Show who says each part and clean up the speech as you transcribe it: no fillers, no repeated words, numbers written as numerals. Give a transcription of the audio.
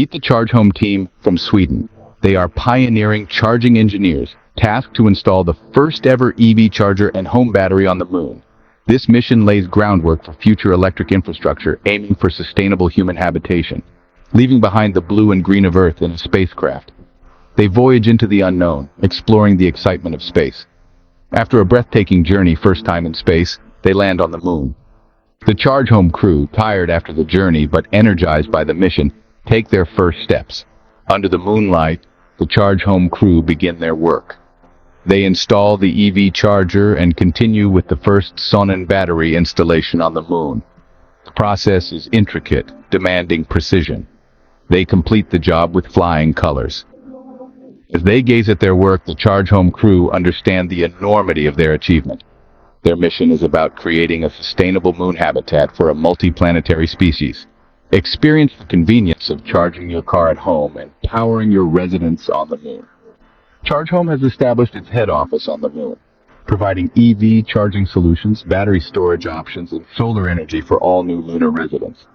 Speaker 1: Meet the Chargehome team from Sweden. They are pioneering charging engineers, tasked to install the first ever EV charger and home battery on the moon. This mission lays groundwork for future electric infrastructure, aiming for sustainable human habitation, leaving behind the blue and green of Earth in a spacecraft. They voyage into the unknown, exploring the excitement of space. After a breathtaking journey, first time in space, they land on the moon. The Chargehome crew, tired after the journey but energized by the mission, take their first steps. Under the moonlight, the Chargehome crew begin their work. They install the EV charger and continue with the first Sonnen battery installation on the moon. The process is intricate, demanding precision. They complete the job with flying colors. As they gaze at their work, the Chargehome crew understand the enormity of their achievement. Their mission is about creating a sustainable moon habitat for a multi-planetary species. Experience the convenience of charging your car at home and powering your residence on the moon. Chargehome has established its head office on the moon, providing EV charging solutions, battery storage options, and solar energy for all new lunar residents.